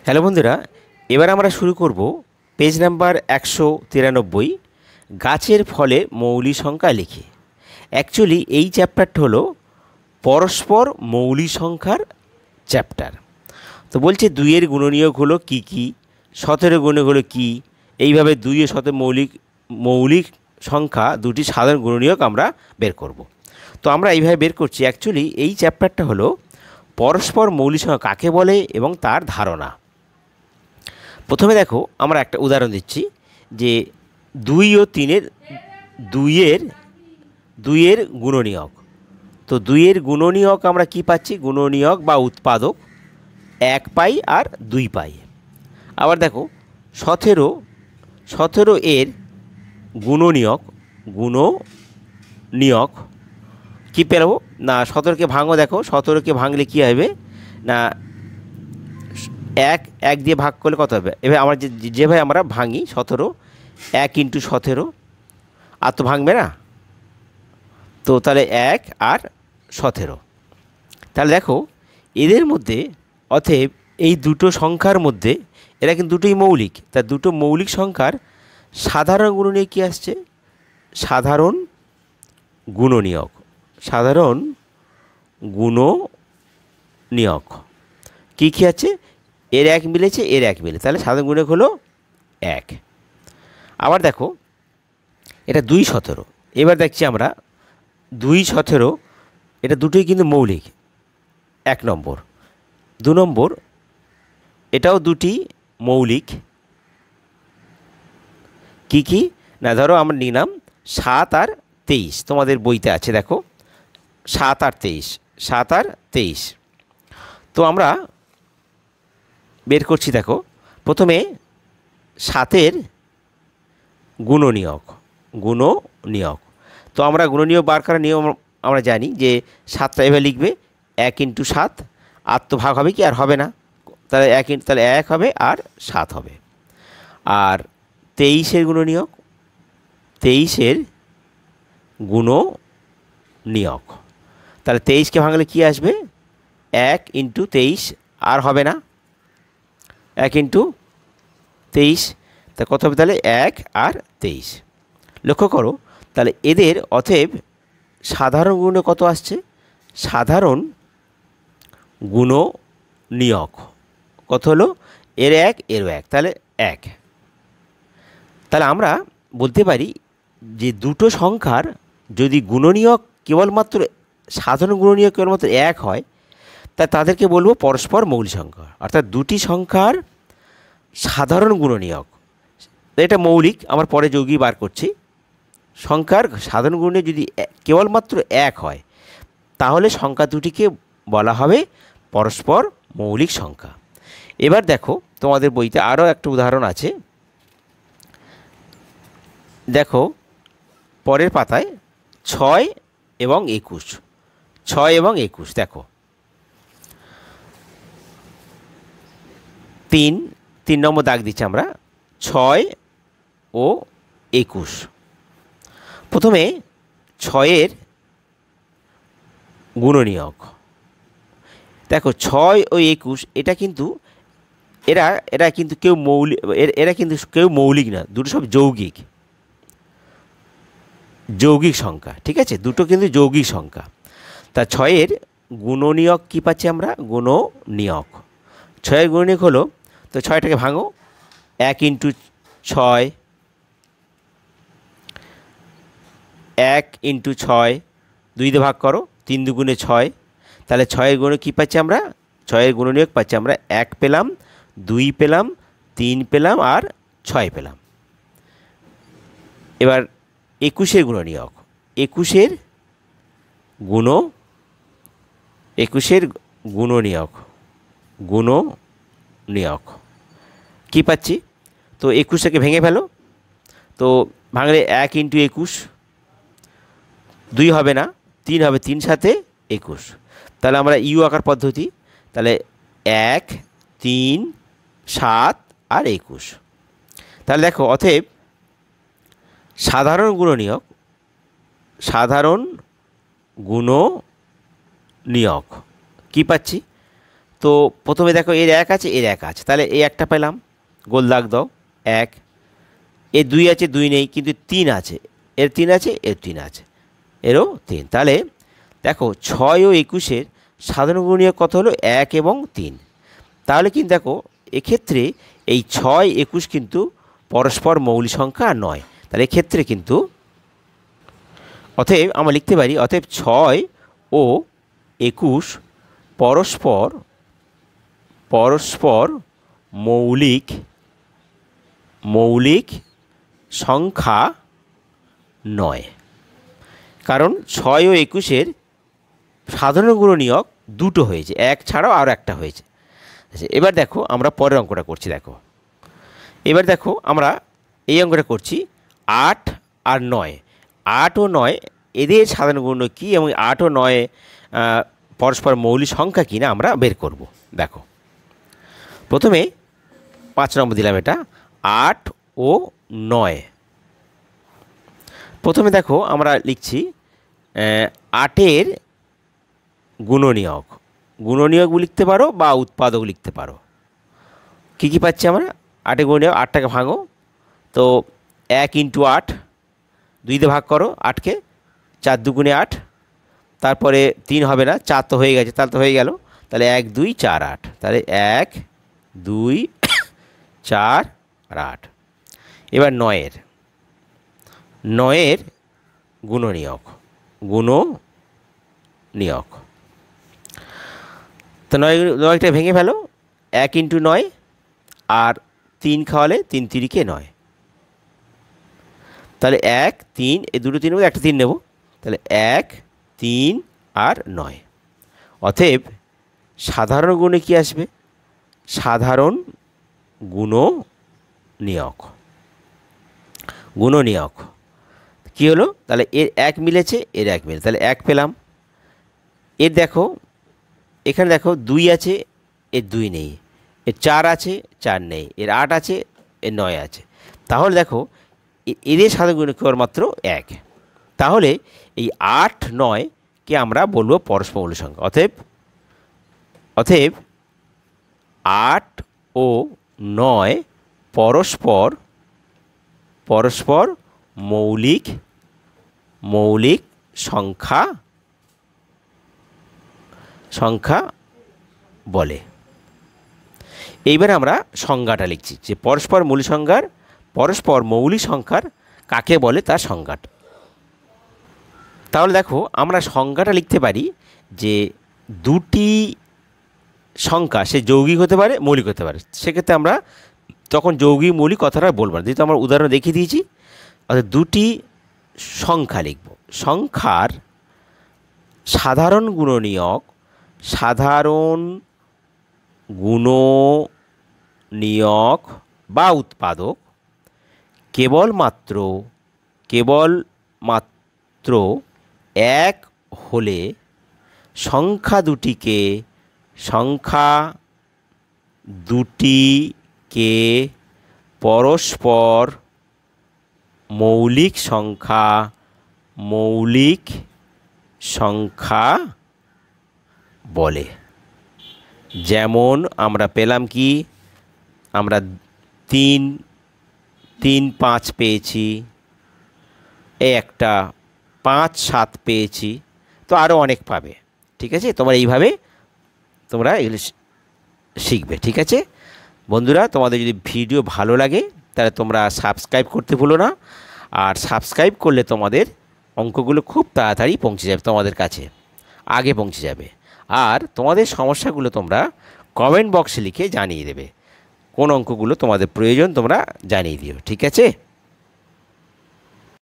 Hello বন্ধুরা, এবার আমরা শুরু করব পেজ নাম্বার 193, গাছের ফলে মৌলিক সংখ্যা লিখে। অ্যাকচুয়ালি এই চ্যাপ্টারটা হলো পরস্পর মৌলিক সংখ্যার চ্যাপ্টার। তো বলছে 2-এর গুণনীয়ক হলো কী কী, 17 গুণনীয়ক হলো কী, এইভাবে 2 ও 17 মৌলিক সংখ্যা দুটি সাধারণ গুণনীয়ক আমরা বের করব। তো আমরা এইভাবে বের করছি। অ্যাকচুয়ালি এই চ্যাপ্টারটা হলো পরস্পর মৌলিক সংখ্যা কাকে বলে এবং তার ধারণা। প্রথমে দেখো, আমরা একটা উদাহরণ দিচ্ছি যে 2 ও 3-এর 2-এর গুণনীয়ক। তো 2-এর গুণনীয়ক আমরা কি পাচ্ছি? গুণনীয়ক বা উৎপাদক 1 পাই আর 2 পাই। আবার দেখো 17 এর গুণনীয়ক কী পেলাবো না, 17কে ভাঙো। দেখো 17কে ভাঙলে কী হবে না, 1 দিয়ে ভাগ করলে কত হবে? এবার আমরা যেভাবে আমরা ভাঙি 17, 1 × 17, আর তো ভাঙবে না। তো তাহলে 1 আর 17। তাহলে দেখো এদের মধ্যে, অতএব এই দুটো সংখ্যার মধ্যে এরা কিন্তু দুটোই মৌলিক। তা দুটো মৌলিক সংখ্যার সাধারণ গুণনীয়ক কী আসছে? সাধারণ গুণনীয়ক কী কী আছে? এর 1 মিলেছে, এর 1 মিলে, তাহলে সাধারণ গুণনীয়ক হলো 1। আবার দেখো এটা 2 17। এবার দেখছি আমরা 2 17, এটা দুটোই কিন্তু মৌলিক। 1 নম্বর। 2 নম্বর, এটাও দুটি মৌলিক। কি কি না, ধরো আমরা নিলাম 7 আর 23, তোমাদের বইতে আছে, দেখো 7 আর 23। তো আমরা বের করছি। দেখো প্রথমে 7-এর গুণনীয়ক। তো আমরা গুণনীয়ক বার করার নিয়ম আমরা জানি যে 7টা এভাবে লিখবে, 1 × 7, আর তো ভাগ হবে কি? আর হবে না। তাহলে 1 হবে আর 7 হবে। আর 23-এর গুণনীয়ক, তাহলে 23কে ভাঙলে কি আসবে? 1 × 23, আর হবে না, 1 × 23, তা কত হবে? তাহলে 1 আর 23। লক্ষ্য করো তাহলে এদের, অতএব সাধারণ গুণনীয়ক কত আসছে? সাধারণ গুণনীয়ক কত হলো? এর 1, এরও 1, তাহলে 1। তাহলে আমরা বলতে পারি যে দুটো সংখ্যার যদি গুণনীয়ক কেবলমাত্র, সাধারণ গুণনীয়ক কেবলমাত্র 1 হয়, তা তাদেরকে বলবো পরস্পর মৌলিক সংখ্যা। অর্থাৎ দুটি সংখ্যার সাধারণ গুণনীয়ক, এটা মৌলিক, আমার পরে যৌগিক বার করছি। সংখ্যার সাধারণ গুণনীয়ক যদি কেবলমাত্র 1 হয়, তাহলে সংখ্যা দুটিকে বলা হবে পরস্পর মৌলিক সংখ্যা। এবার দেখো তোমাদের বইতে আরও একটা উদাহরণ আছে। দেখো পরের পাতায় 6 এবং 21। দেখো 3 নম্বর দাগ দিচ্ছি আমরা, 6 ও 21। প্রথমে 6-এর গুণনীয়ক। দেখো 6 ও 21, এটা কিন্তু এরা কিন্তু কেউ মৌলিক না, দুটো সব যৌগিক সংখ্যা। ঠিক আছে, দুটো কিন্তু যৌগিক সংখ্যা। তা 6-এর গুণনীয়ক কী পাচ্ছি আমরা? 6-এর গুণনীয়ক হলো, তো 6টাকে ভাঙো, 1 × 6, 1 × 6, 2 দিয়ে ভাগ করো, 3 × 2 = 6। তাহলে 6-এর গুণনীয়ক কী পাচ্ছি আমরা? 6-এর গুণনীয়ক পাচ্ছি আমরা 1 পেলাম, 2 পেলাম, 3 পেলাম, আর 6 পেলাম। এবার 21-এর গুণনীয়ক, 21-এর গুণনীয়ক কী পাচ্ছি? তো 21টাকে ভেঙে ফেলো। তো ভাঙলে 1 × 21, 2 হবে না, 3 হবে, 3 7 21। তাহলে আমরা ইউ আকার পদ্ধতি, তাহলে 1 3 7 আর 21। তাহলে দেখো, অতএব সাধারণ গুণনীয়ক কী পাচ্ছি? তো প্রথমে দেখো এর 1 আছে, এর 1 আছে, তাহলে এই একটা পেলাম, গোল দাগ দাও 1। এর 2 আছে, 2 নেই, কিন্তু 3 আছে, এর 3 আছে, এর 3 আছে, এরও 3। তাহলে দেখো 6 ও 21-এর সাধারণ গুণনীয়ক কত হলো? 1 এবং 3। তাহলে কিন্তু দেখো এক্ষেত্রে এই 6, 21 কিন্তু পরস্পর মৌলিক সংখ্যা নয়। তাহলে এক্ষেত্রে কিন্তু অতএব আমরা লিখতে পারি, অতএব 6 ও 21 পরস্পর পরস্পর মৌলিক মৌলিক সংখ্যা নয়। কারণ 6 ও 21-এর সাধারণ গুণনীয়ক দুটো হয়েছে, 1 ছাড়াও আরও একটা হয়েছে। আচ্ছা, এবার দেখো আমরা পরের অঙ্কটা করছি। দেখো এবার দেখো আমরা এই অঙ্কটা করছি 8 আর 9। 8 ও 9 এদের সাধারণ গুণনীয়ক কী এবং 8 ও 9 পরস্পর মৌলিক সংখ্যা কী না আমরা বের করব। দেখো প্রথমে 5 নম্বর দিলাম, এটা 8 ও 9। প্রথমে দেখো আমরা লিখছি 8-এর গুণনীয়ক। গুণনীয়ক লিখতে পারো বা উৎপাদক লিখতে পারো। কী কী পাচ্ছি আমরা? 8-এর গুণনীয়ক, 8টাকে ভাঙো, তো 1 × 8, 2 দিয়ে ভাগ করো 8কে, 4 × 2 = 8, তারপরে 3 হবে না, 4 তো হয়ে গেছে, তাহলে তো হয়ে গেল, তাহলে 1 2 4 8, তাহলে 1 2 4 আর 8। এবার 9-এর গুণনীয়ক তো 9টা ভেঙে ফেলো, 1 × 9 আর 3 খাওয়ালে 3 × 3 = 9, তাহলে 1 3, এই দুটো 3 নেবো, একটা 3 নেব, তাহলে 1 3 আর 9। অতএব সাধারণ গুণে কি আসবে? সাধারণ গুণনীয়ক কী হলো? তাহলে এর 1 মিলেছে, এর 1 মিলে, তাহলে 1 পেলাম। এর দেখো এখানে দেখো 2 আছে, এর 2 নেই, এর 4 আছে, 4 নেই, এর 8 আছে, এর 9 আছে। তাহলে দেখো এদের সাধারণ গুণনীয়ক কেবলমাত্র 1। তাহলে এই 8 9কে আমরা বলবো পরস্পর মৌলিক সংখ্যা। অতএব 8 ও 9 পরস্পর মৌলিক সংখ্যা বলে। এইবার আমরা সংজ্ঞাটা লিখছি, যে পরস্পর মৌলিক সংখ্যার কাকে বলে তার সংজ্ঞাটা। তাহলে দেখো আমরা সংজ্ঞাটা লিখতে পারি যে দুটি সংখ্যা সে যৌগিক হতে পারে, মৌলিক হতে পারে। সেক্ষেত্রে আমরা তখন যৌগিক মৌলিক কথাটা বলবো না, যেহেতু আমরা উদাহরণ দেখিয়ে দিয়েছি। অর্থাৎ দুটি সংখ্যা লিখব, সংখ্যার সাধারণ গুণনীয়ক বা উৎপাদক কেবলমাত্র 1 হলে সংখ্যা দুটিকে পরস্পর মৌলিক সংখ্যা বলে। যেমন আমরা পেলাম কি, আমরা 3 3 5 পেয়েছি, এই একটা 5 7 পেয়েছি, তো আরও অনেক পাবে। ঠিক আছে, তোমরা এইভাবে এগুলো শিখবে। ঠিক আছে বন্ধুরা, তোমাদের যদি ভিডিও ভালো লাগে তাহলে তোমরা সাবস্ক্রাইব করতে ভুলো না। আর সাবস্ক্রাইব করলে তোমাদের অঙ্কগুলো খুব তাড়াতাড়ি পৌঁছে যাবে, তোমাদের কাছে আগে পৌঁছে যাবে। আর তোমাদের সমস্যাগুলো তোমরা কমেন্ট বক্সে লিখে জানিয়ে দেবে, কোন অঙ্কগুলো তোমাদের প্রয়োজন তোমরা জানিয়ে দিও। ঠিক আছে।